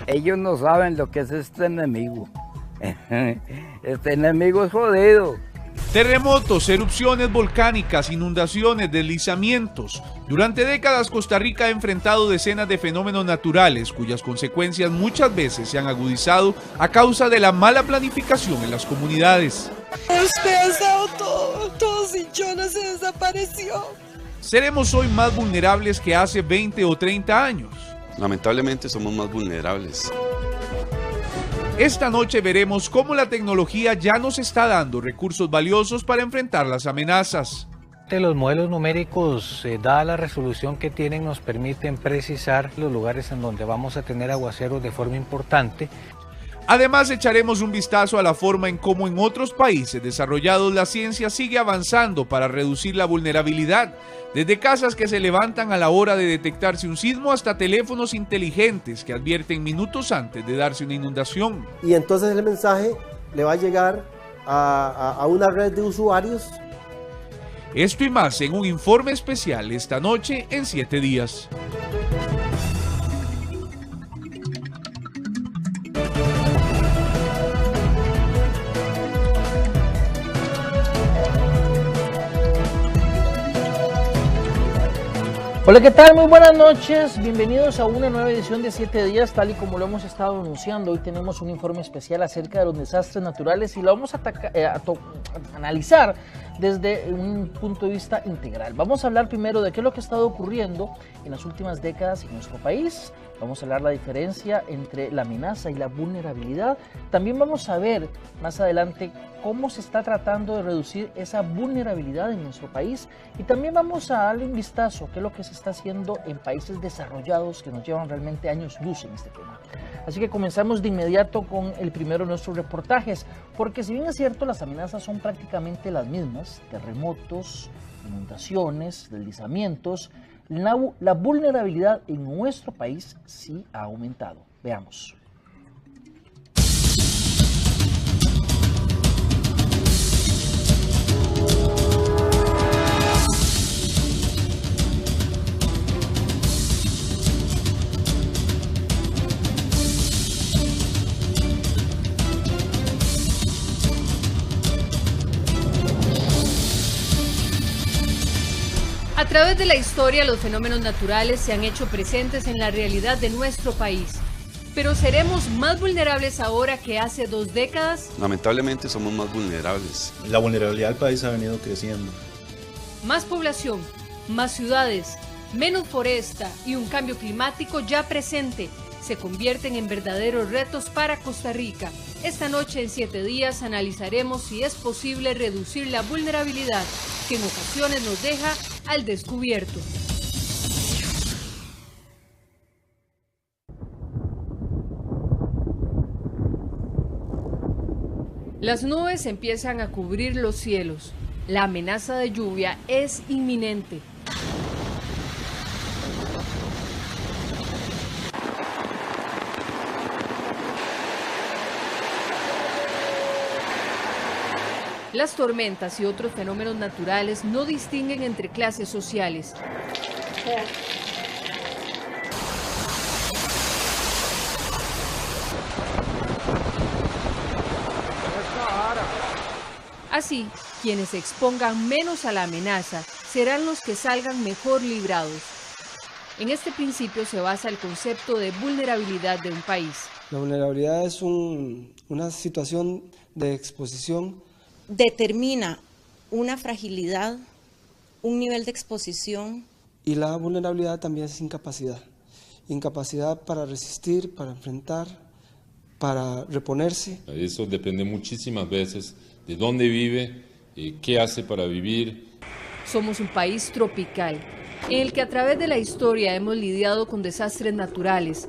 Ellos no saben lo que es este enemigo. Este enemigo es jodido. Terremotos, erupciones volcánicas, inundaciones, deslizamientos. Durante décadas Costa Rica ha enfrentado decenas de fenómenos naturales cuyas consecuencias muchas veces se han agudizado a causa de la mala planificación en las comunidades. Despedazado todo Cinchona se desapareció. ¿Seremos hoy más vulnerables que hace 20 o 30 años? Lamentablemente somos más vulnerables. Esta noche veremos cómo la tecnología ya nos está dando recursos valiosos para enfrentar las amenazas. Los modelos numéricos, dada la resolución que tienen, nos permiten precisar los lugares en donde vamos a tener aguaceros de forma importante. Además, echaremos un vistazo a la forma en cómo en otros países desarrollados la ciencia sigue avanzando para reducir la vulnerabilidad, desde casas que se levantan a la hora de detectarse un sismo hasta teléfonos inteligentes que advierten minutos antes de darse una inundación. Y entonces el mensaje le va a llegar a una red de usuarios. Esto y más en un informe especial esta noche en 7 días. Hola, ¿qué tal? Muy buenas noches, bienvenidos a una nueva edición de 7 días, tal y como lo hemos estado anunciando. Hoy tenemos un informe especial acerca de los desastres naturales y lo vamos a analizar desde un punto de vista integral. Vamos a hablar primero de qué es lo que ha estado ocurriendo en las últimas décadas en nuestro país. Vamos a hablar la diferencia entre la amenaza y la vulnerabilidad. También vamos a ver más adelante cómo se está tratando de reducir esa vulnerabilidad en nuestro país. Y también vamos a darle un vistazo a qué es lo que se está haciendo en países desarrollados que nos llevan realmente años luz en este tema. Así que comenzamos de inmediato con el primero de nuestros reportajes, porque si bien es cierto, las amenazas son prácticamente las mismas: terremotos, inundaciones, deslizamientos, la vulnerabilidad en nuestro país sí ha aumentado. Veamos. A través de la historia, los fenómenos naturales se han hecho presentes en la realidad de nuestro país. ¿Pero seremos más vulnerables ahora que hace 2 décadas? Lamentablemente somos más vulnerables. La vulnerabilidad del país ha venido creciendo. Más población, más ciudades, menos foresta y un cambio climático ya presente se convierten en verdaderos retos para Costa Rica. Esta noche en 7 días analizaremos si es posible reducir la vulnerabilidad que en ocasiones nos deja al descubierto. Las nubes empiezan a cubrir los cielos. La amenaza de lluvia es inminente. Las tormentas y otros fenómenos naturales no distinguen entre clases sociales. Así, quienes se expongan menos a la amenaza serán los que salgan mejor librados. En este principio se basa el concepto de vulnerabilidad de un país. La vulnerabilidad es una situación de exposición. Determina una fragilidad, un nivel de exposición. Y la vulnerabilidad también es incapacidad. Incapacidad para resistir, para enfrentar, para reponerse. Eso depende muchísimas veces de dónde vive, qué hace para vivir. Somos un país tropical, en el que a través de la historia hemos lidiado con desastres naturales.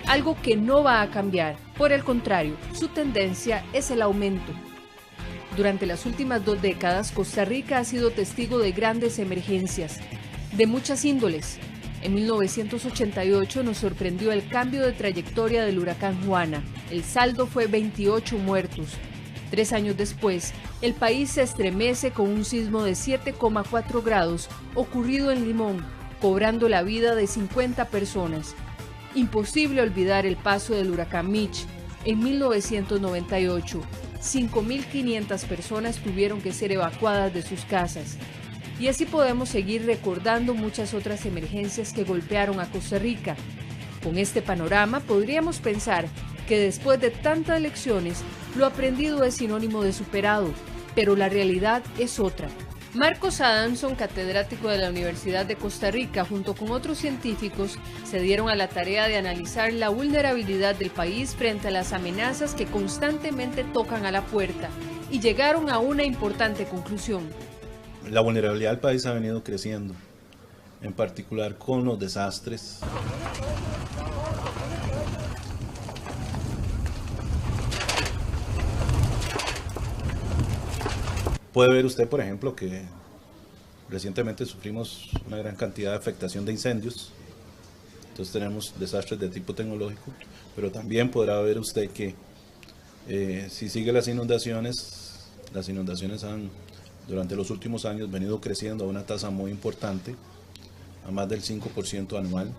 Algo que no va a cambiar, por el contrario, su tendencia es el aumento. Durante las últimas 2 décadas, Costa Rica ha sido testigo de grandes emergencias, de muchas índoles. En 1988 nos sorprendió el cambio de trayectoria del huracán Juana. El saldo fue 28 muertos. 3 años después, el país se estremece con un sismo de 7,4 grados ocurrido en Limón, cobrando la vida de 50 personas. Imposible olvidar el paso del huracán Mitch. En 1998, 5.500 personas tuvieron que ser evacuadas de sus casas. Y así podemos seguir recordando muchas otras emergencias que golpearon a Costa Rica. Con este panorama podríamos pensar que después de tantas lecciones, lo aprendido es sinónimo de superado, pero la realidad es otra. Marcos Adamson, catedrático de la Universidad de Costa Rica, junto con otros científicos, se dieron a la tarea de analizar la vulnerabilidad del país frente a las amenazas que constantemente tocan a la puerta, y llegaron a una importante conclusión. La vulnerabilidad del país ha venido creciendo, en particular con los desastres. Puede ver usted, por ejemplo, que recientemente sufrimos una gran cantidad de afectación de incendios. Entonces tenemos desastres de tipo tecnológico, pero también podrá ver usted que si sigue las inundaciones han durante los últimos años venido creciendo a una tasa muy importante, a más del 5% anual.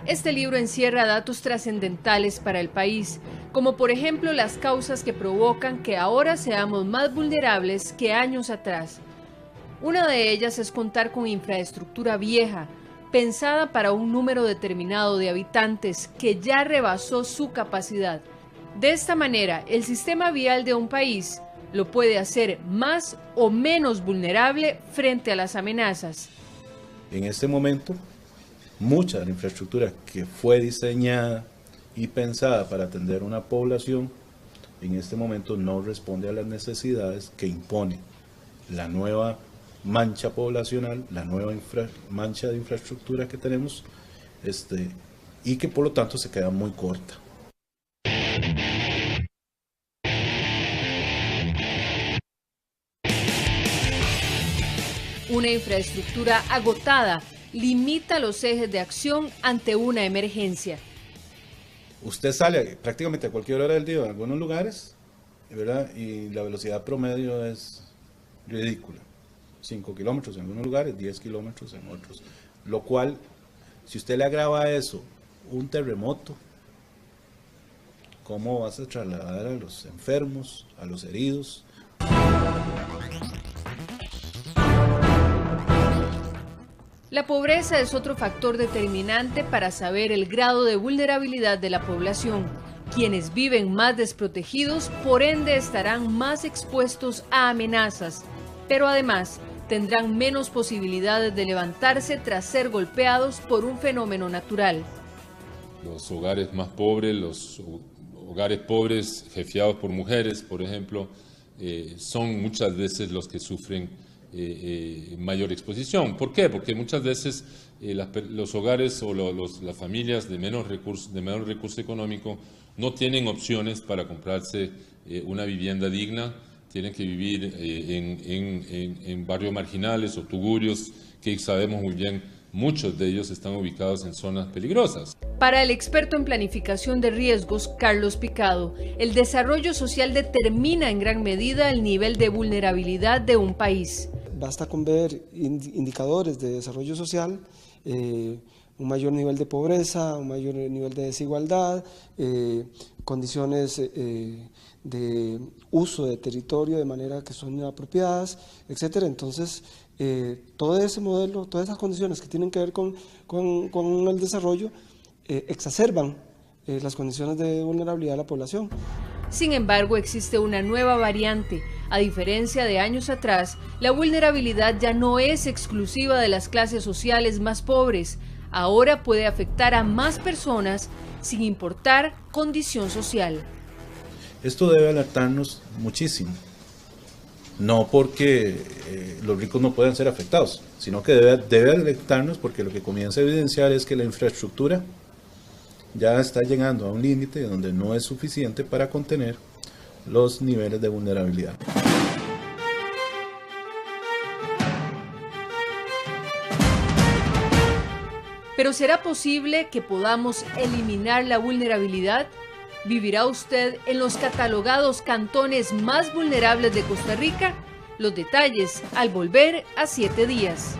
Este libro encierra datos trascendentales para el país, como por ejemplo las causas que provocan que ahora seamos más vulnerables que años atrás. Una de ellas es contar con infraestructura vieja, pensada para un número determinado de habitantes que ya rebasó su capacidad. De esta manera, el sistema vial de un país lo puede hacer más o menos vulnerable frente a las amenazas. En este momento, mucha de la infraestructura que fue diseñada y pensada para atender una población, en este momento no responde a las necesidades que impone la nueva mancha poblacional, la nueva mancha de infraestructura que tenemos, y que por lo tanto se queda muy corta. Una infraestructura agotada limita los ejes de acción ante una emergencia. Usted sale prácticamente a cualquier hora del día en algunos lugares, ¿verdad? Y la velocidad promedio es ridícula. 5 kilómetros en algunos lugares, 10 kilómetros en otros. Lo cual, si usted le agrava a eso un terremoto, ¿cómo vas a trasladar a los enfermos, a los heridos? La pobreza es otro factor determinante para saber el grado de vulnerabilidad de la población. Quienes viven más desprotegidos, por ende, estarán más expuestos a amenazas, pero además tendrán menos posibilidades de levantarse tras ser golpeados por un fenómeno natural. Los hogares más pobres, los hogares pobres jefiados por mujeres, por ejemplo, son muchas veces los que sufren mayor exposición. ¿Por qué? Porque muchas veces los hogares o las familias de menor recurso económico no tienen opciones para comprarse una vivienda digna, tienen que vivir en barrios marginales o tugurios, que sabemos muy bien, muchos de ellos están ubicados en zonas peligrosas. Para el experto en planificación de riesgos, Carlos Picado, el desarrollo social determina en gran medida el nivel de vulnerabilidad de un país. Basta con ver indicadores de desarrollo social, un mayor nivel de pobreza, un mayor nivel de desigualdad, condiciones de uso de territorio de manera que son inapropiadas, etcétera. Entonces, todo ese modelo, todas esas condiciones que tienen que ver con el desarrollo, exacerban las condiciones de vulnerabilidad de la población. Sin embargo, existe una nueva variante. A diferencia de años atrás, la vulnerabilidad ya no es exclusiva de las clases sociales más pobres. Ahora puede afectar a más personas sin importar condición social. Esto debe alertarnos muchísimo. No porque los ricos no puedan ser afectados, sino que debe alertarnos porque lo que comienza a evidenciar es que la infraestructura ya está llegando a un límite donde no es suficiente para contener los niveles de vulnerabilidad. ¿Pero será posible que podamos eliminar la vulnerabilidad? ¿Vivirá usted en los catalogados cantones más vulnerables de Costa Rica? Los detalles al volver a 7 días.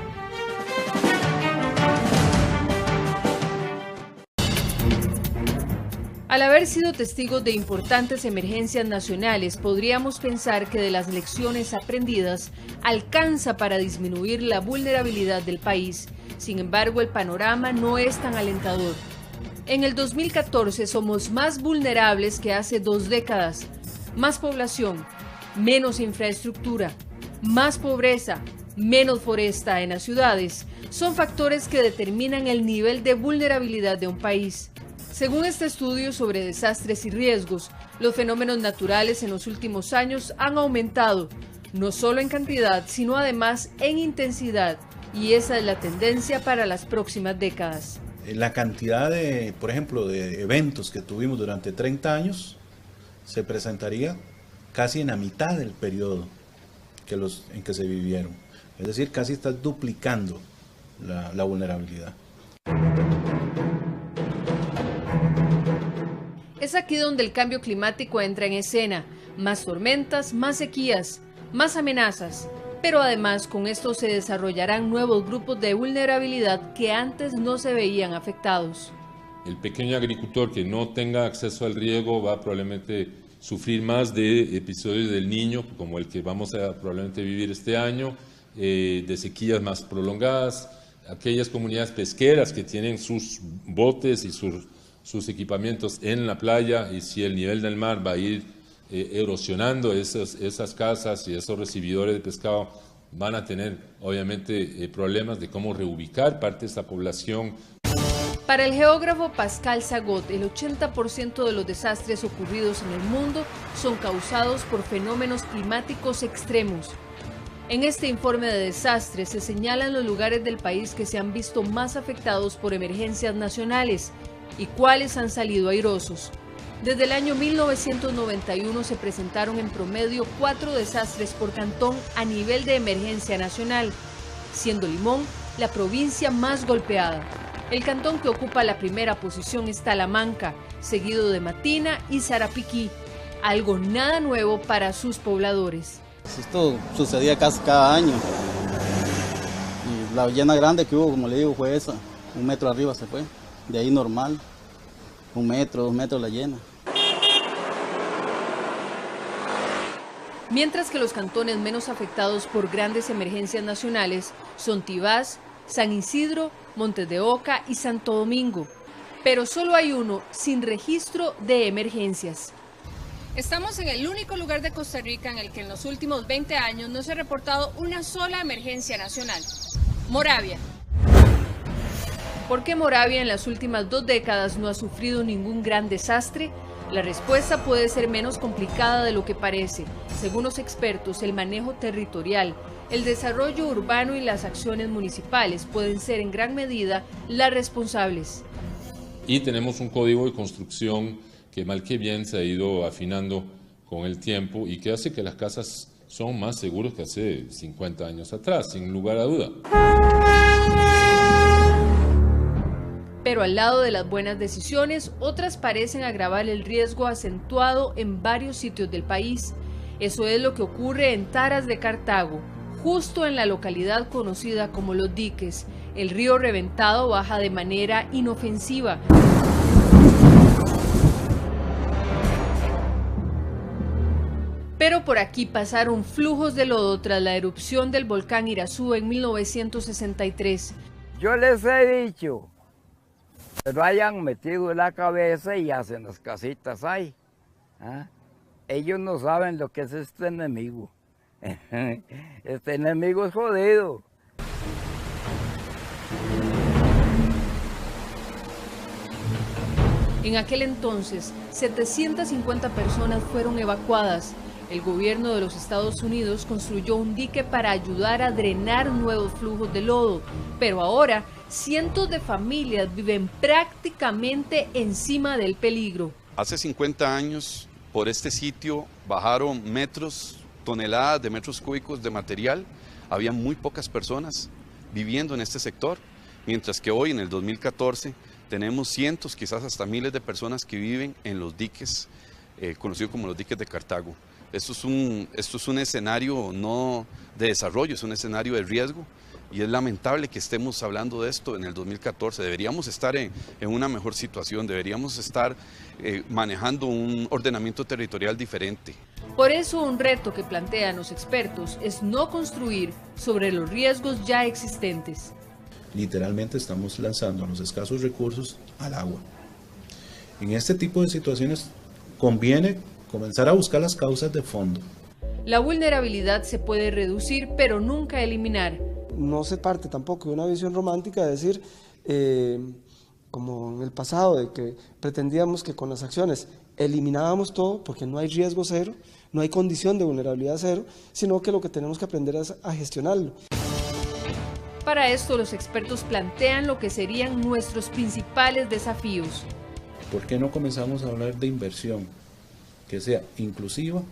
Al haber sido testigos de importantes emergencias nacionales, podríamos pensar que de las lecciones aprendidas alcanza para disminuir la vulnerabilidad del país. Sin embargo, el panorama no es tan alentador. En el 2014 somos más vulnerables que hace 2 décadas. Más población, menos infraestructura, más pobreza, menos foresta en las ciudades, son factores que determinan el nivel de vulnerabilidad de un país. Según este estudio sobre desastres y riesgos, los fenómenos naturales en los últimos años han aumentado, no solo en cantidad, sino además en intensidad, y esa es la tendencia para las próximas décadas. La cantidad de, por ejemplo, de eventos que tuvimos durante 30 años se presentaría casi en la mitad del periodo en que se vivieron. Es decir, casi está duplicando la vulnerabilidad. Es aquí donde el cambio climático entra en escena. Más tormentas, más sequías, más amenazas. Pero además con esto se desarrollarán nuevos grupos de vulnerabilidad que antes no se veían afectados. El pequeño agricultor que no tenga acceso al riego va a probablemente sufrir más de episodios del Niño, como el que vamos a probablemente vivir este año, de sequías más prolongadas. Aquellas comunidades pesqueras que tienen sus botes y sus equipamientos en la playa, y si el nivel del mar va a ir erosionando esas casas y esos recibidores de pescado, van a tener obviamente problemas de cómo reubicar parte de esa población. Para el geógrafo Pascal Sagot, el 80% de los desastres ocurridos en el mundo son causados por fenómenos climáticos extremos. En este informe de desastres se señalan los lugares del país que se han visto más afectados por emergencias nacionales y cuáles han salido airosos. Desde el año 1991 se presentaron en promedio 4 desastres por cantón a nivel de emergencia nacional, siendo Limón la provincia más golpeada. El cantón que ocupa la primera posición es Talamanca, seguido de Matina y Sarapiquí, algo nada nuevo para sus pobladores. Esto sucedía casi cada año, y la llena grande que hubo, como le digo, fue esa, 1 metro arriba se fue, de ahí normal, 1 metro, 2 metros la llena. Mientras que los cantones menos afectados por grandes emergencias nacionales son Tibás, San Isidro, Montes de Oca y Santo Domingo, pero solo hay uno sin registro de emergencias. Estamos en el único lugar de Costa Rica en el que en los últimos 20 años no se ha reportado una sola emergencia nacional: Moravia. ¿Por qué Moravia en las últimas 2 décadas no ha sufrido ningún gran desastre? La respuesta puede ser menos complicada de lo que parece. Según los expertos, el manejo territorial, el desarrollo urbano y las acciones municipales pueden ser en gran medida las responsables. Y tenemos un código de construcción que mal que bien se ha ido afinando con el tiempo y que hace que las casas son más seguras que hace 50 años atrás, sin lugar a duda. Pero al lado de las buenas decisiones, otras parecen agravar el riesgo acentuado en varios sitios del país. Eso es lo que ocurre en Taras de Cartago, justo en la localidad conocida como Los Diques. El río reventado baja de manera inofensiva. Pero por aquí pasaron flujos de lodo tras la erupción del volcán Irazú en 1963. Yo les he dicho, pero hayan metido la cabeza y hacen las casitas ahí. ¿Ah? Ellos no saben lo que es este enemigo. Este enemigo es jodido. En aquel entonces, 750 personas fueron evacuadas. El gobierno de los Estados Unidos construyó un dique para ayudar a drenar nuevos flujos de lodo, pero ahora cientos de familias viven prácticamente encima del peligro. Hace 50 años por este sitio bajaron toneladas de metros cúbicos de material. Había muy pocas personas viviendo en este sector, mientras que hoy en el 2014 tenemos cientos, quizás hasta miles de personas que viven en los diques, conocidos como los diques de Cartago. Esto es un escenario no de desarrollo, es un escenario de riesgo y es lamentable que estemos hablando de esto en el 2014. Deberíamos estar en una mejor situación, deberíamos estar manejando un ordenamiento territorial diferente. Por eso un reto que plantean los expertos es no construir sobre los riesgos ya existentes. Literalmente estamos lanzando a los escasos recursos al agua. En este tipo de situaciones conviene comenzar a buscar las causas de fondo. La vulnerabilidad se puede reducir, pero nunca eliminar. No se parte tampoco de una visión romántica de decir, como en el pasado, de que pretendíamos que con las acciones eliminábamos todo, porque no hay riesgo cero, no hay condición de vulnerabilidad cero, sino que lo que tenemos que aprender es a gestionarlo. Para esto, los expertos plantean lo que serían nuestros principales desafíos. ¿Por qué no comenzamos a hablar de inversión que sea inclusiva,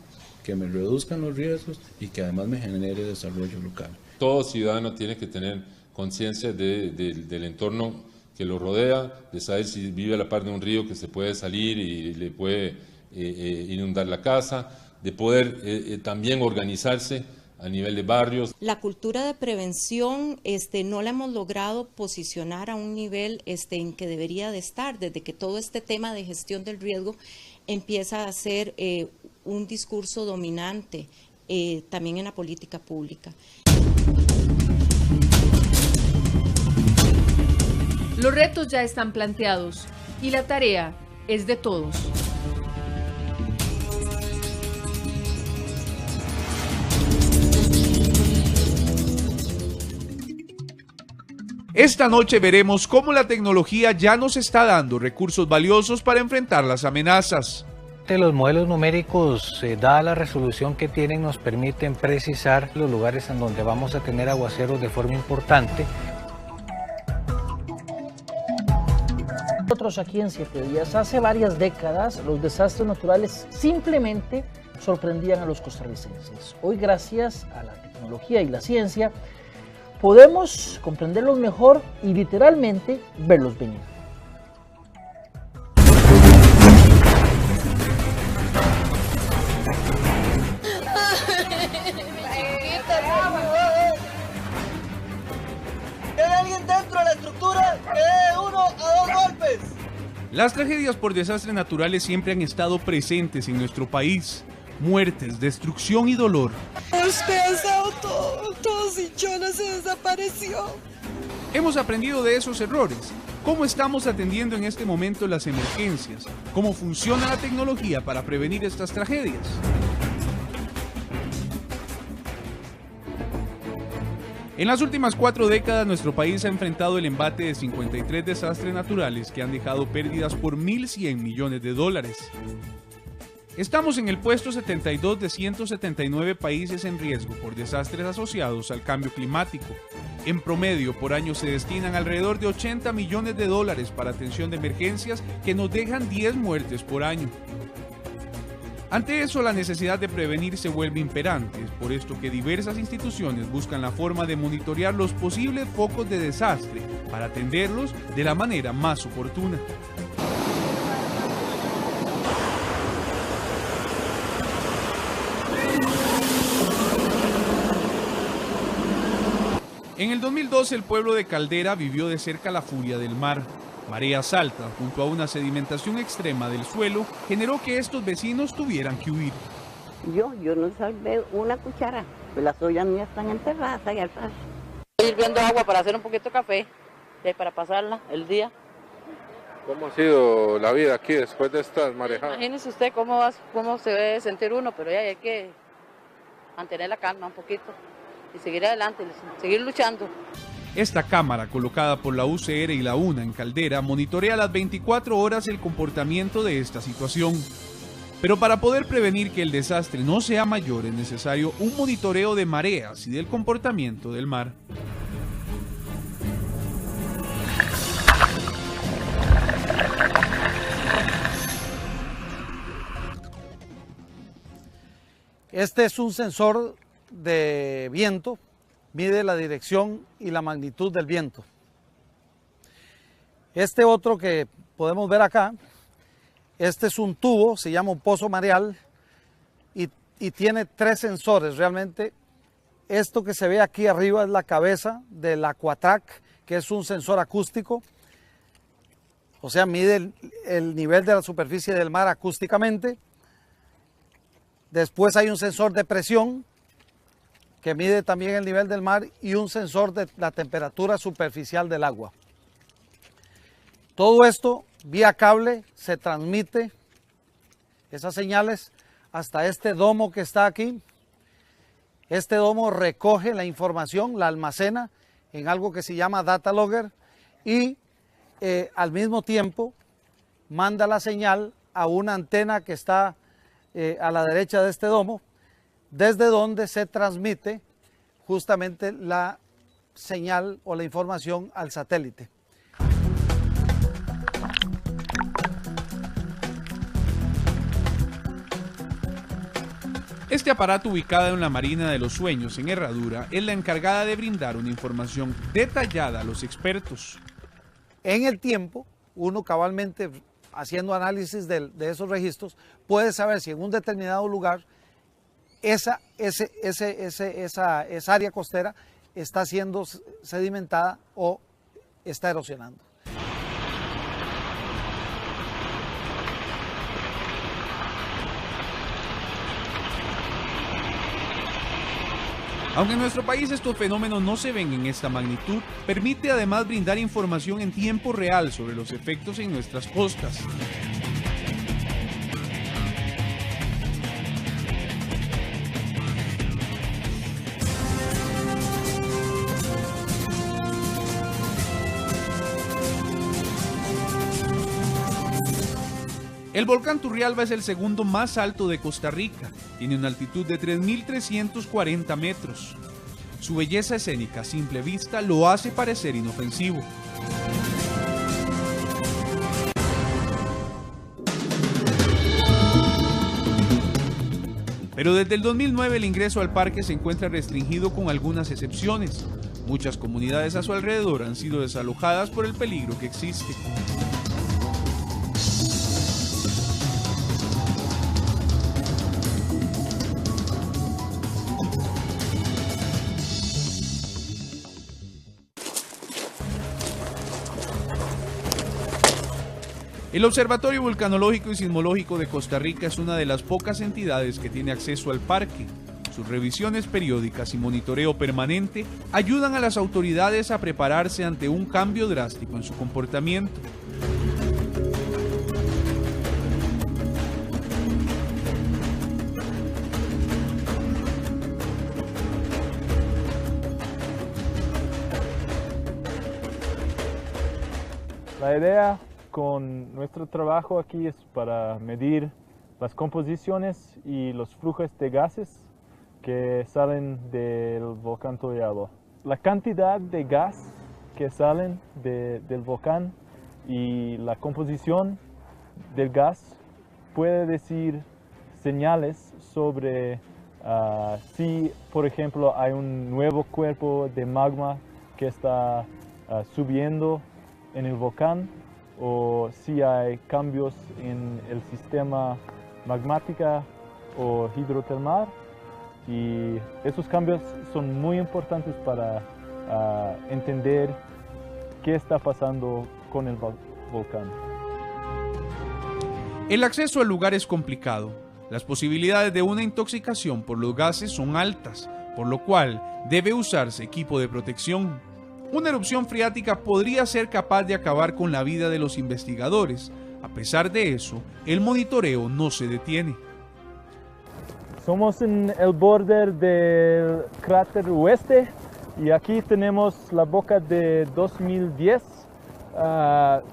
que me reduzcan los riesgos y que además me genere desarrollo local? Todo ciudadano tiene que tener conciencia del entorno que lo rodea, de saber si vive a la par de un río que se puede salir y le puede inundar la casa, de poder también organizarse a nivel de barrios. La cultura de prevención no la hemos logrado posicionar a un nivel en que debería de estar, desde que todo este tema de gestión del riesgo empieza a ser un discurso dominante también en la política pública. Los retos ya están planteados y la tarea es de todos. Esta noche veremos cómo la tecnología ya nos está dando recursos valiosos para enfrentar las amenazas. Los modelos numéricos, dada la resolución que tienen, nos permiten precisar los lugares en donde vamos a tener aguaceros de forma importante. Nosotros aquí en 7 días, hace varias décadas, los desastres naturales simplemente sorprendían a los costarricenses. Hoy, gracias a la tecnología y la ciencia, podemos comprenderlos mejor y literalmente verlos venir. ¿Hay alguien dentro de la estructura que dé 1 a 2 golpes? Las tragedias por desastres naturales siempre han estado presentes en nuestro país. Muertes, destrucción y dolor. Despedazado todo Cinchona se desapareció. Hemos aprendido de esos errores. ¿Cómo estamos atendiendo en este momento las emergencias? ¿Cómo funciona la tecnología para prevenir estas tragedias? En las últimas 4 décadas, nuestro país ha enfrentado el embate de 53 desastres naturales que han dejado pérdidas por 1.100 millones de dólares. Estamos en el puesto 72 de 179 países en riesgo por desastres asociados al cambio climático. En promedio, por año se destinan alrededor de 80 millones de dólares para atención de emergencias que nos dejan 10 muertes por año. Ante eso, la necesidad de prevenir se vuelve imperante, es por esto que diversas instituciones buscan la forma de monitorear los posibles focos de desastre para atenderlos de la manera más oportuna. En el 2012 el pueblo de Caldera vivió de cerca la furia del mar. Mareas altas junto a una sedimentación extrema del suelo generó que estos vecinos tuvieran que huir. Yo no salvé una cuchara, pues las ollas mías están enterradas ahí al paso. Estoy hirviendo agua para hacer un poquito de café, para pasarla el día. ¿Cómo ha sido la vida aquí después de estas marejadas? Imagínese usted cómo se debe sentir uno, pero ya hay que mantener la calma un poquito y seguir adelante, seguir luchando. Esta cámara, colocada por la UCR y la UNA en Caldera, monitorea las 24 horas el comportamiento de esta situación. Pero para poder prevenir que el desastre no sea mayor, es necesario un monitoreo de mareas y del comportamiento del mar. Este es un sensor de viento, mide la dirección y la magnitud del viento. Este otro que podemos ver acá, este es un tubo, se llama un pozo mareal y tiene 3 sensores. Realmente esto que se ve aquí arriba es la cabeza del Aquatrack, que es un sensor acústico, o sea, mide el nivel de la superficie del mar acústicamente. Después hay un sensor de presión que mide también el nivel del mar y un sensor de la temperatura superficial del agua. Todo esto vía cable se transmite esas señales hasta este domo que está aquí. Este domo recoge la información, la almacena en algo que se llama data logger y al mismo tiempo manda la señal a una antena que está a la derecha de este domo, desde donde se transmite justamente la señal o la información al satélite. Este aparato, ubicado en la Marina de los Sueños, en Herradura, es la encargada de brindar una información detallada a los expertos. En el tiempo, uno cabalmente haciendo análisis de esos registros, puede saber si en un determinado lugar esa área costera está siendo sedimentada o está erosionando. Aunque en nuestro país estos fenómenos no se ven en esta magnitud, permite además brindar información en tiempo real sobre los efectos en nuestras costas. El volcán Turrialba es el segundo más alto de Costa Rica. Tiene una altitud de 3.340 metros. Su belleza escénica a simple vista lo hace parecer inofensivo. Pero desde el 2009 el ingreso al parque se encuentra restringido con algunas excepciones. Muchas comunidades a su alrededor han sido desalojadas por el peligro que existe. El Observatorio Vulcanológico y Sismológico de Costa Rica es una de las pocas entidades que tiene acceso al parque. Sus revisiones periódicas y monitoreo permanente ayudan a las autoridades a prepararse ante un cambio drástico en su comportamiento. La idea con nuestro trabajo aquí es para medir las composiciones y los flujos de gases que salen del volcán Turrialba. La cantidad de gas que salen del volcán y la composición del gas puede decir señales sobre si, por ejemplo, hay un nuevo cuerpo de magma que está subiendo en el volcán, o si hay cambios en el sistema magmática o hidrotermal, y esos cambios son muy importantes para entender qué está pasando con el volcán. El acceso al lugar es complicado. Las posibilidades de una intoxicación por los gases son altas, por lo cual debe usarse equipo de protección. Una erupción freática podría ser capaz de acabar con la vida de los investigadores. A pesar de eso, el monitoreo no se detiene. Somos en el borde del cráter oeste y aquí tenemos la boca de 2010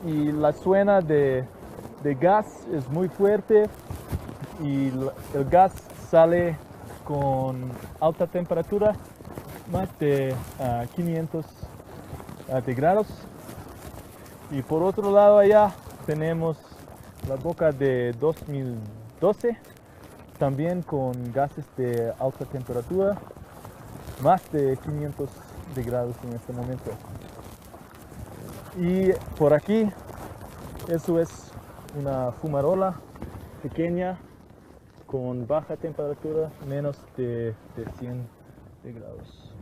y la suena de gas es muy fuerte y el gas sale con alta temperatura, más de 500 de grados, y por otro lado allá tenemos la boca de 2012 también con gases de alta temperatura, más de 500 grados en este momento. Y por aquí, eso es una fumarola pequeña con baja temperatura, menos de 100 grados.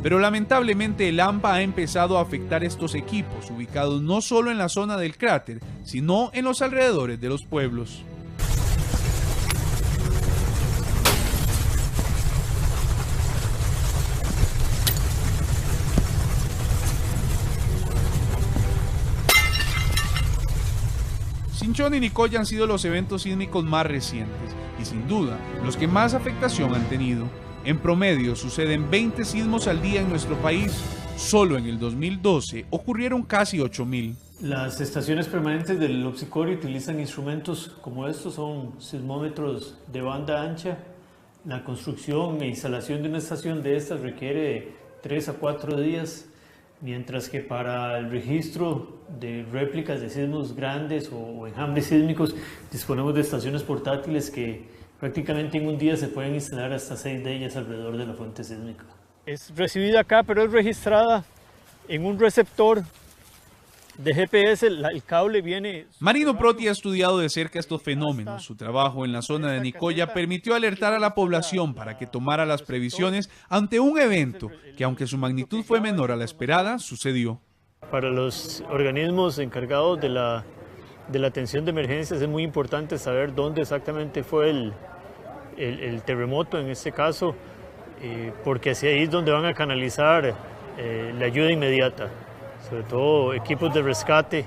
Pero lamentablemente el AMPA ha empezado a afectar estos equipos, ubicados no solo en la zona del cráter, sino en los alrededores de los pueblos. Chinchón y Nicoya han sido los eventos sísmicos más recientes y sin duda los que más afectación han tenido. En promedio suceden 20 sismos al día en nuestro país. Solo en el 2012 ocurrieron casi 8.000. Las estaciones permanentes del Observatorio utilizan instrumentos como estos, son sismómetros de banda ancha. La construcción e instalación de una estación de estas requiere de 3 a 4 días, mientras que para el registro de réplicas de sismos grandes o enjambres sísmicos disponemos de estaciones portátiles que prácticamente en un día se pueden instalar hasta 6 de ellas alrededor de la fuente sísmica. Es recibida acá, pero es registrada en un receptor de GPS, el cable viene... Marino Proti ha estudiado de cerca estos fenómenos. Su trabajo en la zona de Nicoya permitió alertar a la población para que tomara las previsiones ante un evento que, aunque su magnitud fue menor a la esperada, sucedió. Para los organismos encargados de la atención de emergencias es muy importante saber dónde exactamente fue el terremoto en este caso, porque hacia ahí es donde van a canalizar la ayuda inmediata, sobre todo equipos de rescate,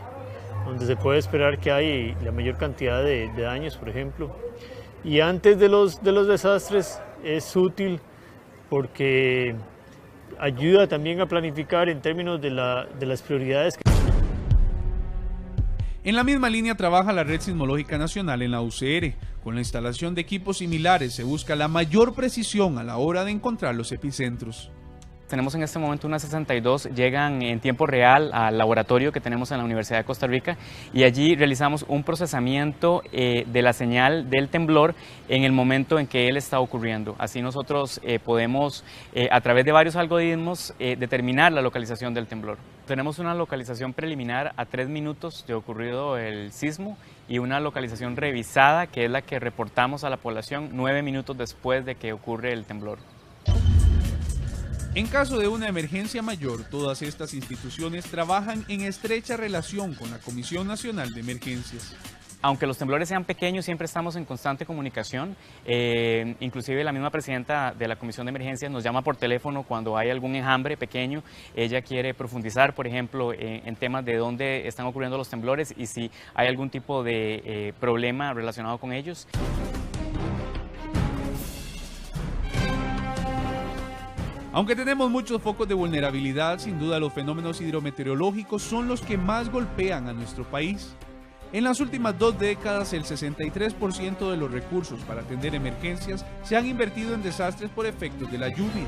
donde se puede esperar que hay la mayor cantidad de daños, por ejemplo. Y antes de los desastres es útil porque ayuda también a planificar en términos de las prioridades. En la misma línea trabaja la Red Sismológica Nacional en la UCR. Con la instalación de equipos similares se busca la mayor precisión a la hora de encontrar los epicentros. Tenemos en este momento unas 62, llegan en tiempo real al laboratorio que tenemos en la Universidad de Costa Rica y allí realizamos un procesamiento de la señal del temblor en el momento en que él está ocurriendo. Así nosotros podemos, a través de varios algoritmos, determinar la localización del temblor. Tenemos una localización preliminar a 3 minutos de ocurrido el sismo y una localización revisada, que es la que reportamos a la población 9 minutos después de que ocurre el temblor. En caso de una emergencia mayor, todas estas instituciones trabajan en estrecha relación con la Comisión Nacional de Emergencias. Aunque los temblores sean pequeños, siempre estamos en constante comunicación. Inclusive la misma presidenta de la Comisión de Emergencias nos llama por teléfono cuando hay algún enjambre pequeño. Ella quiere profundizar, por ejemplo, en temas de dónde están ocurriendo los temblores y si hay algún tipo de problema relacionado con ellos. Aunque tenemos muchos focos de vulnerabilidad, sin duda los fenómenos hidrometeorológicos son los que más golpean a nuestro país. En las últimas 2 décadas, el 63% de los recursos para atender emergencias se han invertido en desastres por efectos de la lluvia.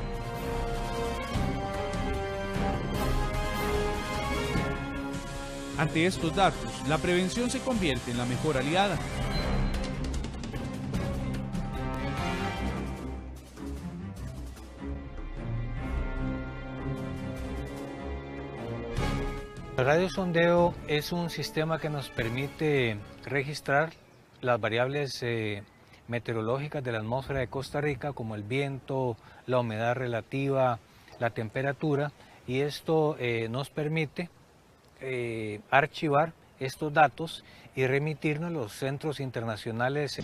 Ante estos datos, la prevención se convierte en la mejor aliada. El radiosondeo es un sistema que nos permite registrar las variables meteorológicas de la atmósfera de Costa Rica, como el viento, la humedad relativa, la temperatura, y esto nos permite archivar estos datos y remitirnos a los centros internacionales.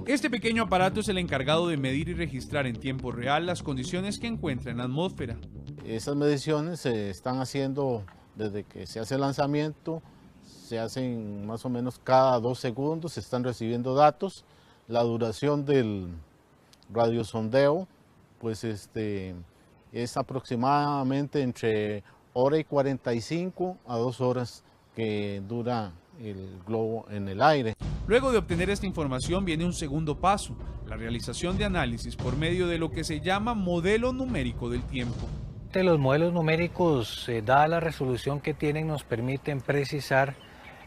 Este pequeño aparato es el encargado de medir y registrar en tiempo real las condiciones que encuentra en la atmósfera. Esas mediciones se están haciendo desde que se hace el lanzamiento, se hacen más o menos cada 2 segundos, se están recibiendo datos. La duración del radiosondeo pues es aproximadamente entre 1:45 a 2 horas que dura el globo en el aire. Luego de obtener esta información viene un segundo paso, la realización de análisis por medio de lo que se llama modelo numérico del tiempo. Los modelos numéricos, dada la resolución que tienen, nos permiten precisar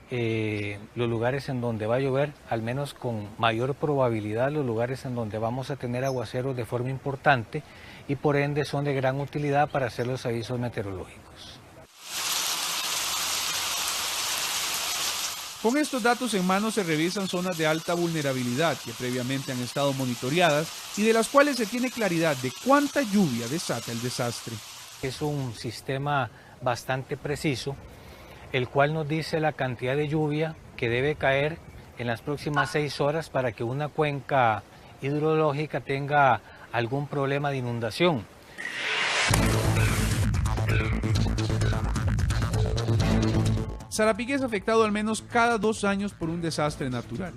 los lugares en donde va a llover, al menos con mayor probabilidad los lugares en donde vamos a tener aguaceros de forma importante y por ende son de gran utilidad para hacer los avisos meteorológicos. Con estos datos en mano se revisan zonas de alta vulnerabilidad que previamente han estado monitoreadas y de las cuales se tiene claridad de cuánta lluvia desata el desastre. Es un sistema bastante preciso, el cual nos dice la cantidad de lluvia que debe caer en las próximas 6 horas para que una cuenca hidrológica tenga algún problema de inundación. Sarapiquí es afectado al menos cada 2 años por un desastre natural.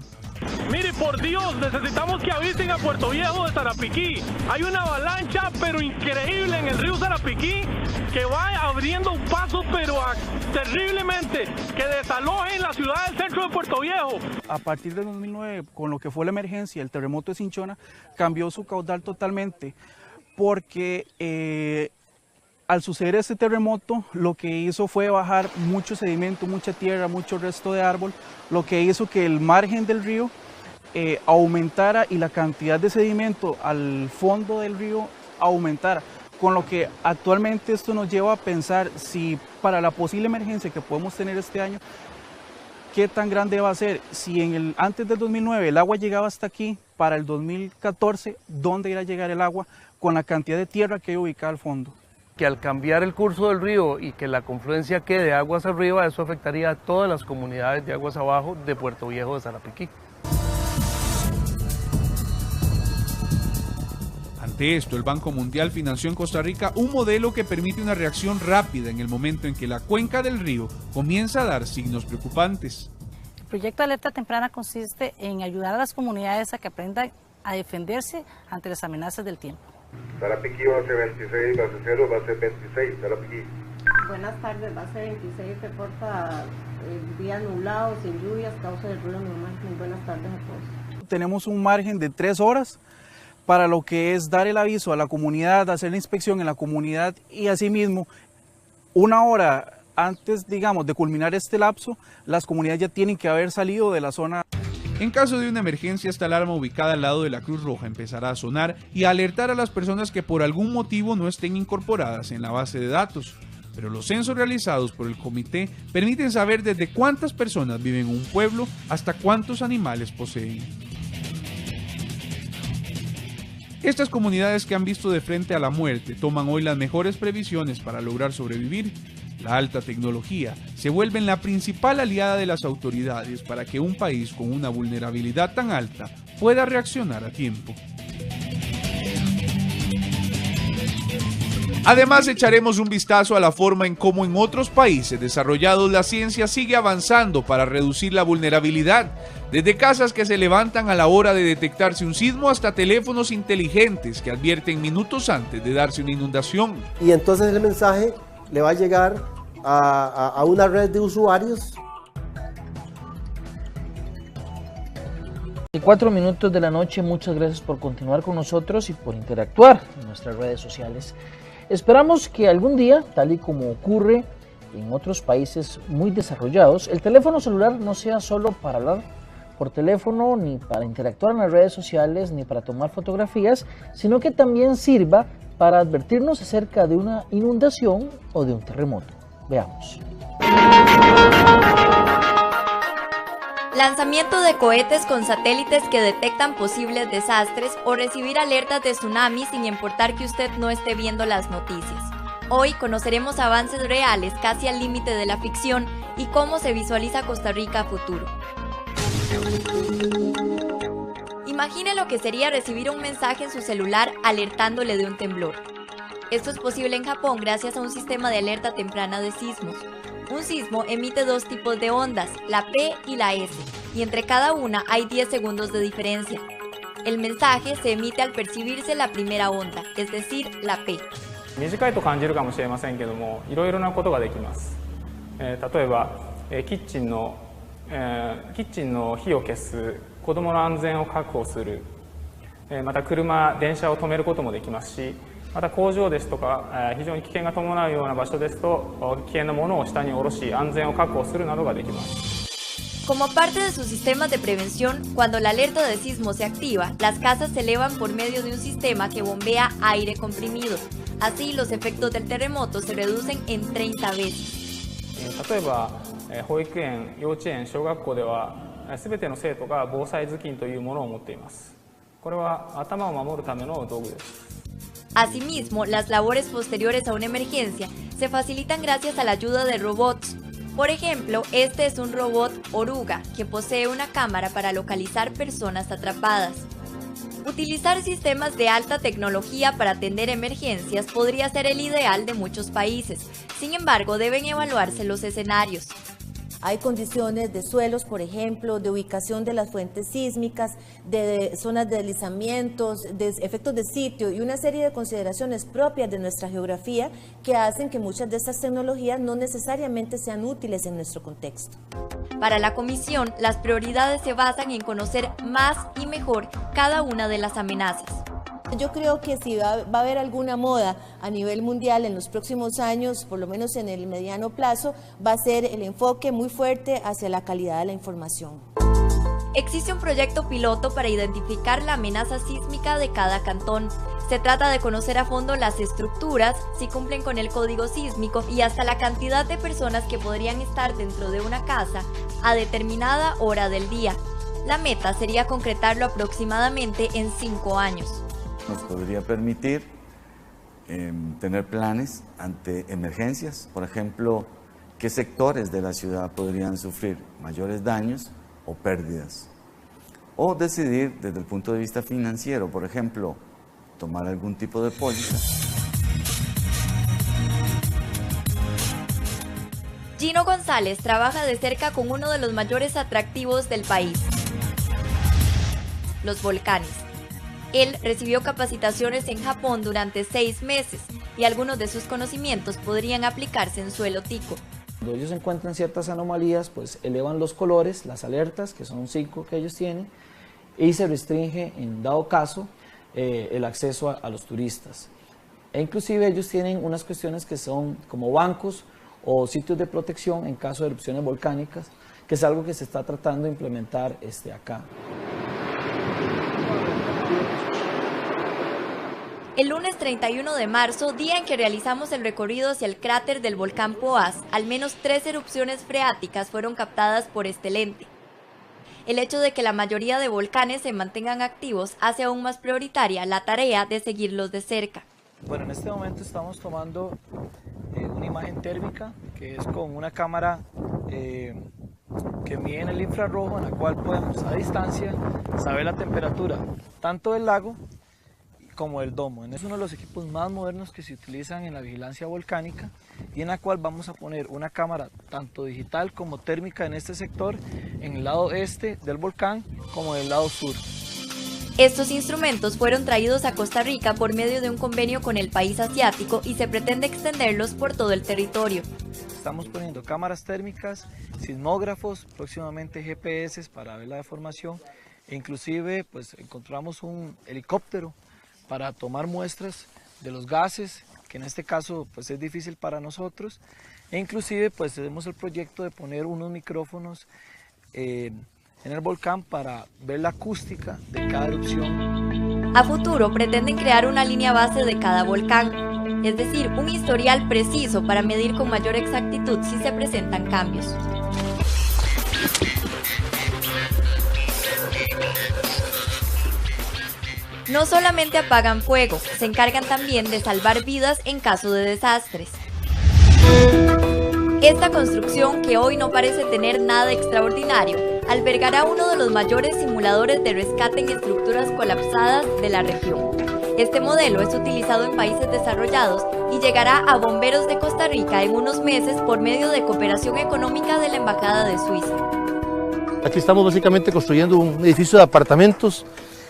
Mire, por Dios, necesitamos que avisen a Puerto Viejo de Sarapiquí. Hay una avalancha, pero increíble en el río Sarapiquí, que va abriendo un paso, pero terriblemente, que desalojen la ciudad del centro de Puerto Viejo. A partir de 2009, con lo que fue la emergencia, el terremoto de Cinchona, cambió su caudal totalmente, porque al suceder este terremoto, lo que hizo fue bajar mucho sedimento, mucha tierra, mucho resto de árbol, lo que hizo que el margen del río aumentara y la cantidad de sedimento al fondo del río aumentara, con lo que actualmente esto nos lleva a pensar si para la posible emergencia que podemos tener este año, qué tan grande va a ser. Si antes del 2009 el agua llegaba hasta aquí, para el 2014, ¿dónde irá a llegar el agua con la cantidad de tierra que hay ubicada al fondo? Que al cambiar el curso del río y que la confluencia quede aguas arriba, eso afectaría a todas las comunidades de aguas abajo de Puerto Viejo de Sarapiquí. Ante esto, el Banco Mundial financió en Costa Rica un modelo que permite una reacción rápida en el momento en que la cuenca del río comienza a dar signos preocupantes. El proyecto de alerta temprana consiste en ayudar a las comunidades a que aprendan a defenderse ante las amenazas del tiempo. Sarapiquí base 26, base 0, base 26, Sarapiquí. Buenas tardes, base 26 reporta días nublados, sin lluvias, causa del ruido normal. Muy buenas tardes a todos. Tenemos un margen de 3 horas para lo que es dar el aviso a la comunidad, hacer la inspección en la comunidad y asimismo 1 hora antes, digamos, de culminar este lapso, las comunidades ya tienen que haber salido de la zona. En caso de una emergencia, esta alarma ubicada al lado de la Cruz Roja empezará a sonar y a alertar a las personas que por algún motivo no estén incorporadas en la base de datos. Pero los censos realizados por el comité permiten saber desde cuántas personas viven en un pueblo hasta cuántos animales poseen. Estas comunidades que han visto de frente a la muerte toman hoy las mejores previsiones para lograr sobrevivir. La alta tecnología se vuelve la principal aliada de las autoridades para que un país con una vulnerabilidad tan alta pueda reaccionar a tiempo. Además, echaremos un vistazo a la forma en cómo en otros países desarrollados la ciencia sigue avanzando para reducir la vulnerabilidad, desde casas que se levantan a la hora de detectarse un sismo hasta teléfonos inteligentes que advierten minutos antes de darse una inundación. Y entonces el mensaje le va a llegar a una red de usuarios. 4 minutos de la noche, muchas gracias por continuar con nosotros y por interactuar en nuestras redes sociales. Esperamos que algún día, tal y como ocurre en otros países muy desarrollados, el teléfono celular no sea solo para hablar por teléfono, ni para interactuar en las redes sociales, ni para tomar fotografías, sino que también sirva para advertirnos acerca de una inundación o de un terremoto. Veamos. Lanzamiento de cohetes con satélites que detectan posibles desastres o recibir alertas de tsunami sin importar que usted no esté viendo las noticias. Hoy conoceremos avances reales casi al límite de la ficción y cómo se visualiza Costa Rica a futuro. Imagine lo que sería recibir un mensaje en su celular alertándole de un temblor. Esto es posible en Japón gracias a un sistema de alerta temprana de sismos. Un sismo emite 2 tipos de ondas, la P y la S, y entre cada una hay 10 segundos de diferencia. El mensaje se emite al percibirse la primera onda, es decir, la P. 短いと感じるかもしれませんけども、いろいろなことができます。例えば、キッチンの火を消す、子どもの安全を確保する、また電車を止めることもできますし、また工場ですとか、非常に危険が伴うような場所ですと、危険なものを下に下ろし、安全を確保するなどができます。Como parte de sus sistemas de prevención, cuando la alerta de sismo se activa, las casas se elevan por medio de un sistema que bombea aire comprimido. Así, los efectos del terremoto se reducen en 30 veces. 例えば、保育園、幼稚園、小学校では、すべての生徒が防災頭巾というものを持っています。これは頭を守るための道具です。 Asimismo, las labores posteriores a una emergencia se facilitan gracias a la ayuda de robots. Por ejemplo, este es un robot oruga que posee una cámara para localizar personas atrapadas. Utilizar sistemas de alta tecnología para atender emergencias podría ser el ideal de muchos países. Sin embargo, deben evaluarse los escenarios. Hay condiciones de suelos, por ejemplo, de ubicación de las fuentes sísmicas, de zonas de deslizamientos, de efectos de sitio y una serie de consideraciones propias de nuestra geografía que hacen que muchas de estas tecnologías no necesariamente sean útiles en nuestro contexto. Para la Comisión, las prioridades se basan en conocer más y mejor cada una de las amenazas. Yo creo que si va a haber alguna moda a nivel mundial en los próximos años, por lo menos en el mediano plazo, va a ser el enfoque muy fuerte hacia la calidad de la información. Existe un proyecto piloto para identificar la amenaza sísmica de cada cantón. Se trata de conocer a fondo las estructuras, si cumplen con el código sísmico y hasta la cantidad de personas que podrían estar dentro de una casa a determinada hora del día. La meta sería concretarlo aproximadamente en 5 años. Nos podría permitir tener planes ante emergencias, por ejemplo, qué sectores de la ciudad podrían sufrir mayores daños o pérdidas. O decidir desde el punto de vista financiero, por ejemplo, tomar algún tipo de póliza. Gino González trabaja de cerca con uno de los mayores atractivos del país, los volcanes. Él recibió capacitaciones en Japón durante 6 meses y algunos de sus conocimientos podrían aplicarse en suelo tico. Cuando ellos encuentran ciertas anomalías, pues elevan los colores, las alertas, que son 5 que ellos tienen, y se restringe, en dado caso, el acceso a los turistas. E inclusive ellos tienen unas cuestiones que son como bancos o sitios de protección en caso de erupciones volcánicas, que es algo que se está tratando de implementar acá. El lunes 31 de marzo, día en que realizamos el recorrido hacia el cráter del volcán Poás, al menos 3 erupciones freáticas fueron captadas por este lente. El hecho de que la mayoría de volcanes se mantengan activos hace aún más prioritaria la tarea de seguirlos de cerca. Bueno, en este momento estamos tomando una imagen térmica, que es con una cámara que mide en el infrarrojo, en la cual podemos a distancia saber la temperatura tanto del lago como del domo. Es uno de los equipos más modernos que se utilizan en la vigilancia volcánica y en la cual vamos a poner una cámara tanto digital como térmica en este sector, en el lado este del volcán como del lado sur. Estos instrumentos fueron traídos a Costa Rica por medio de un convenio con el país asiático y se pretende extenderlos por todo el territorio. Estamos poniendo cámaras térmicas, sismógrafos, próximamente GPS para ver la deformación e inclusive pues encontramos un helicóptero para tomar muestras de los gases, que en este caso pues es difícil para nosotros, e inclusive pues tenemos el proyecto de poner unos micrófonos en el volcán para ver la acústica de cada erupción. A futuro pretenden crear una línea base de cada volcán, es decir, un historial preciso para medir con mayor exactitud si se presentan cambios. No solamente apagan fuego, se encargan también de salvar vidas en caso de desastres. Esta construcción, que hoy no parece tener nada extraordinario, albergará uno de los mayores simuladores de rescate en estructuras colapsadas de la región. Este modelo es utilizado en países desarrollados y llegará a bomberos de Costa Rica en unos meses por medio de cooperación económica de la Embajada de Suiza. Aquí estamos básicamente construyendo un edificio de apartamentos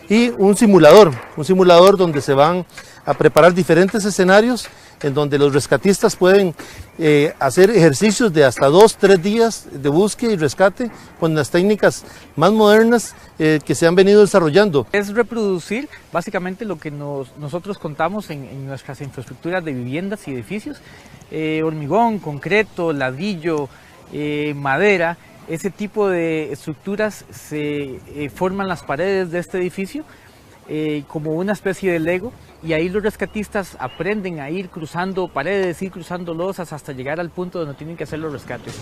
y un simulador donde se van a preparar diferentes escenarios en donde los rescatistas pueden hacer ejercicios de hasta 2-3 días de búsqueda y rescate con las técnicas más modernas que se han venido desarrollando. Es reproducir básicamente lo que nosotros contamos en nuestras infraestructuras de viviendas y edificios, hormigón, concreto, ladrillo, madera, ese tipo de estructuras se forman las paredes de este edificio como una especie de Lego, y ahí los rescatistas aprenden a ir cruzando paredes, ir cruzando losas hasta llegar al punto donde tienen que hacer los rescates.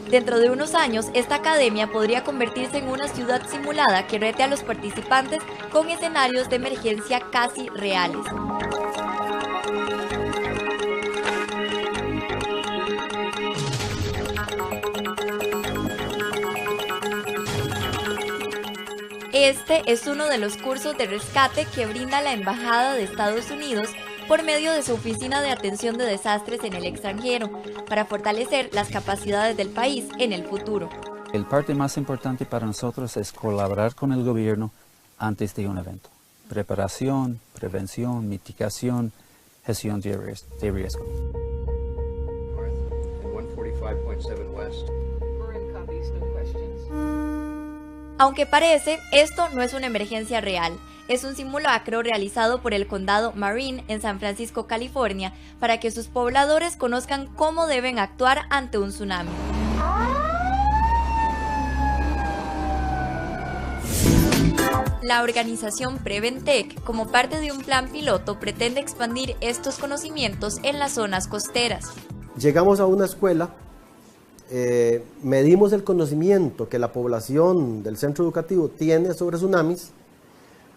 Dentro de unos años, esta academia podría convertirse en una ciudad simulada que rete a los participantes con escenarios de emergencia casi reales. Este es uno de los cursos de rescate que brinda la Embajada de Estados Unidos por medio de su Oficina de Atención de Desastres en el extranjero, para fortalecer las capacidades del país en el futuro. El parte más importante para nosotros es colaborar con el gobierno antes de un evento. Preparación, prevención, mitigación, gestión de riesgo. Aunque parece, esto no es una emergencia real. Es un simulacro realizado por el condado Marin en San Francisco, California, para que sus pobladores conozcan cómo deben actuar ante un tsunami. La organización Preventec, como parte de un plan piloto, pretende expandir estos conocimientos en las zonas costeras. Llegamos a una escuela, medimos el conocimiento que la población del centro educativo tiene sobre tsunamis,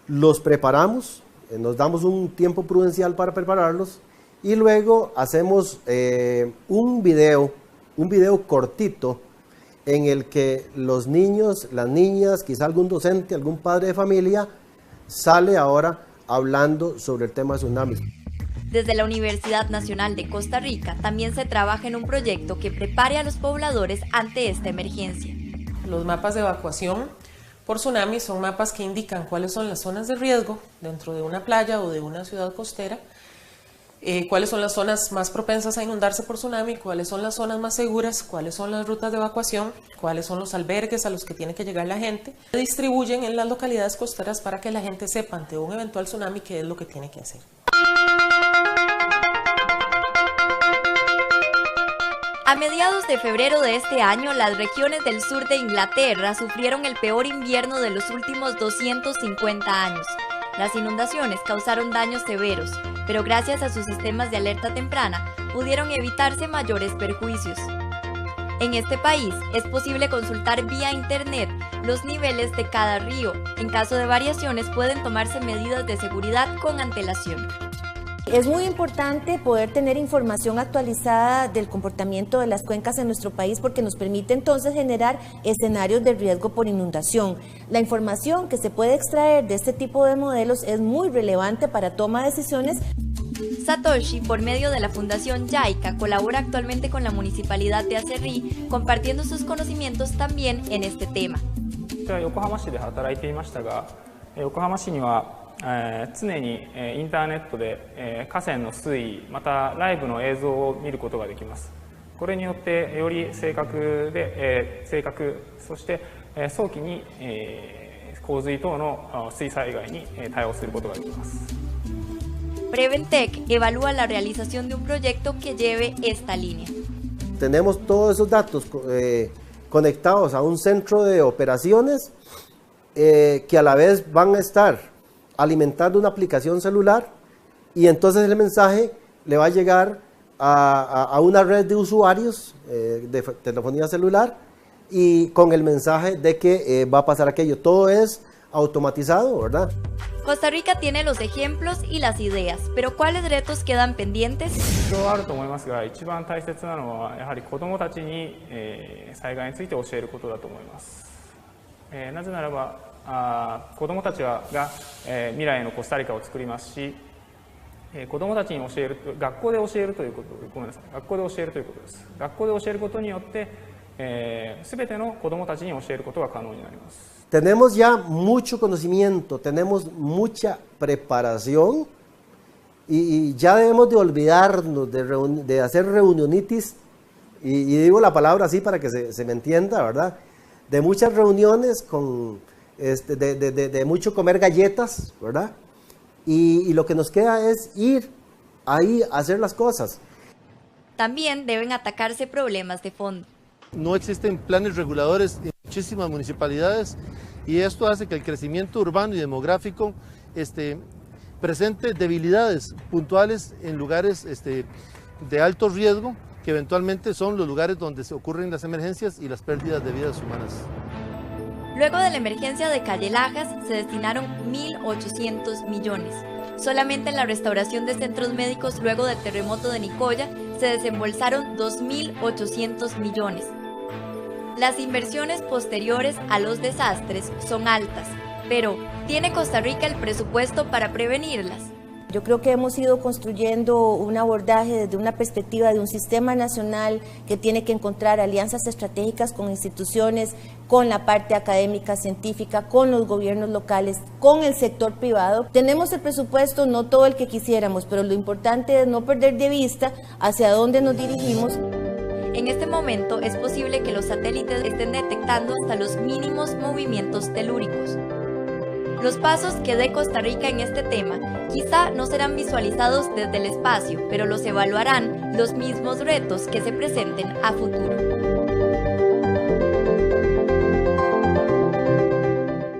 los preparamos, nos damos un tiempo prudencial para prepararlos y luego hacemos un video cortito en el que los niños, las niñas, quizá algún docente, algún padre de familia sale ahora hablando sobre el tema de tsunamis. Desde la Universidad Nacional de Costa Rica también se trabaja en un proyecto que prepare a los pobladores ante esta emergencia. Los mapas de evacuación por tsunami son mapas que indican cuáles son las zonas de riesgo dentro de una playa o de una ciudad costera, cuáles son las zonas más propensas a inundarse por tsunami, cuáles son las zonas más seguras, cuáles son las rutas de evacuación, cuáles son los albergues a los que tiene que llegar la gente. Se distribuyen en las localidades costeras para que la gente sepa ante un eventual tsunami qué es lo que tiene que hacer. A mediados de febrero de este año, las regiones del sur de Inglaterra sufrieron el peor invierno de los últimos 250 años. Las inundaciones causaron daños severos, pero gracias a sus sistemas de alerta temprana pudieron evitarse mayores perjuicios. En este país es posible consultar vía internet los niveles de cada río. En caso de variaciones pueden tomarse medidas de seguridad con antelación. Es muy importante poder tener información actualizada del comportamiento de las cuencas en nuestro país porque nos permite entonces generar escenarios de riesgo por inundación. La información que se puede extraer de este tipo de modelos es muy relevante para toma de decisiones. Satoshi, por medio de la Fundación JICA, colabora actualmente con la Municipalidad de Acerrí, compartiendo sus conocimientos también en este tema. 常にインターネットで河川の水位またライブの映像を見ることができます。これによってより正確そして早期に洪水等の水災害に対応することができます。Preventec evalúa la realización de un proyecto que lleve esta línea. Tenemos todos esos datos conectados a un centro de operaciones que a la vez van a estar alimentando una aplicación celular y entonces el mensaje le va a llegar a una red de usuarios de telefonía celular y con el mensaje de que va a pasar aquello. Todo es automatizado, ¿verdad? Costa Rica tiene los ejemplos y las ideas, pero ¿cuáles retos quedan pendientes? あると思いますが、一番大切なのはやはり子どもたちに災害について教えることだと思います。なぜならば子どもたちが未来のコスタリカを作りますし、子どもたちに教える、学校で教えるということ、ごめんなさい、学校で教えるということです。学校で教えることによって、すべての子どもたちに教えることが可能になります。Tenemos ya mucho conocimiento, tenemos mucha preparación y ya debemos de olvidarnos de hacer reunionitis, y digo la palabra así para que se me entienda, ¿verdad? De muchas reuniones de mucho comer galletas, ¿verdad? Y lo que nos queda es ir ahí a hacer las cosas. También deben atacarse problemas de fondo. No existen planes reguladores en muchísimas municipalidades y esto hace que el crecimiento urbano y demográfico presente debilidades puntuales en lugares de alto riesgo, que eventualmente son los lugares donde se ocurren las emergencias y las pérdidas de vidas humanas. Luego de la emergencia de Calle Lajas se destinaron 1.800 millones. Solamente en la restauración de centros médicos luego del terremoto de Nicoya se desembolsaron 2.800 millones. Las inversiones posteriores a los desastres son altas, pero ¿tiene Costa Rica el presupuesto para prevenirlas? Yo creo que hemos ido construyendo un abordaje desde una perspectiva de un sistema nacional que tiene que encontrar alianzas estratégicas con instituciones, con la parte académica, científica, con los gobiernos locales, con el sector privado. Tenemos el presupuesto, no todo el que quisiéramos, pero lo importante es no perder de vista hacia dónde nos dirigimos. En este momento es posible que los satélites estén detectando hasta los mínimos movimientos telúricos. Los pasos que dé Costa Rica en este tema quizá no serán visualizados desde el espacio, pero los evaluarán los mismos retos que se presenten a futuro.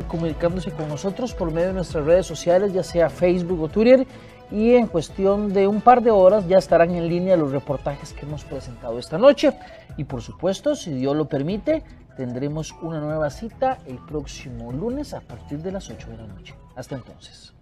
Comunicándose con nosotros por medio de nuestras redes sociales, ya sea Facebook o Twitter, y en cuestión de un par de horas ya estarán en línea los reportajes que hemos presentado esta noche. Y por supuesto, si Dios lo permite, tendremos una nueva cita el próximo lunes a partir de las 8 de la noche. Hasta entonces.